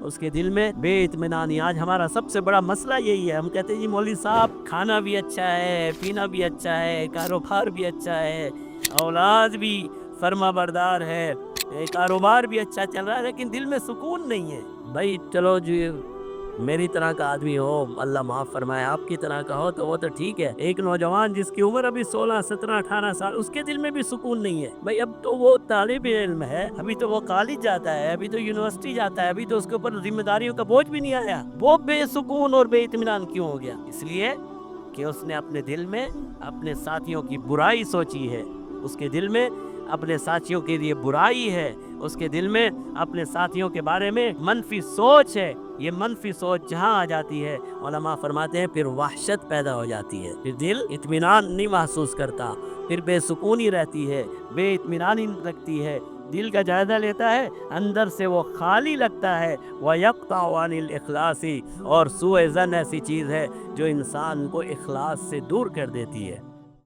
اس کے دل میں بے اطمینانی۔ آج ہمارا سب سے بڑا مسئلہ یہی ہے، ہم کہتے ہیں جی مولوی صاحب کھانا بھی اچھا ہے، پینا بھی اچھا ہے، کاروبار بھی اچھا ہے، اولاد بھی فرما بردار ہے، کاروبار بھی اچھا چل رہا ہے، لیکن دل میں سکون نہیں ہے۔ بھائی چلو جی میری طرح کا آدمی ہو، اللہ معاف فرمائے، آپ کی طرح کا ہو تو وہ تو ٹھیک ہے۔ ایک نوجوان جس کی عمر ابھی 16 17 18 سال، اس کے دل میں بھی سکون نہیں ہے۔ بھائی اب تو وہ طالب علم ہے، ابھی تو وہ کالج جاتا ہے، ابھی تو یونیورسٹی جاتا ہے، ابھی تو اس کے اوپر ذمہ داریوں کا بوجھ بھی نہیں آیا، وہ بے سکون اور بے اطمینان کیوں ہو گیا؟ اس لیے کہ اس نے اپنے دل میں اپنے ساتھیوں کی برائی سوچی ہے، اس کے دل میں اپنے ساتھیوں کے لیے برائی ہے، اس کے دل میں اپنے ساتھیوں کے بارے میں منفی سوچ ہے۔ یہ منفی سوچ جہاں آ جاتی ہے، علماء فرماتے ہیں پھر وحشت پیدا ہو جاتی ہے، پھر دل اطمینان نہیں محسوس کرتا، پھر بے سکونی رہتی ہے، بے اطمینانی رکھتی ہے، دل کا جائزہ لیتا ہے، اندر سے وہ خالی لگتا ہے۔ وَيَقْطَعُ عَنِ الْإِخْلَاصِ، اور سوء ظن ایسی چیز ہے جو انسان کو اخلاص سے دور کر دیتی ہے۔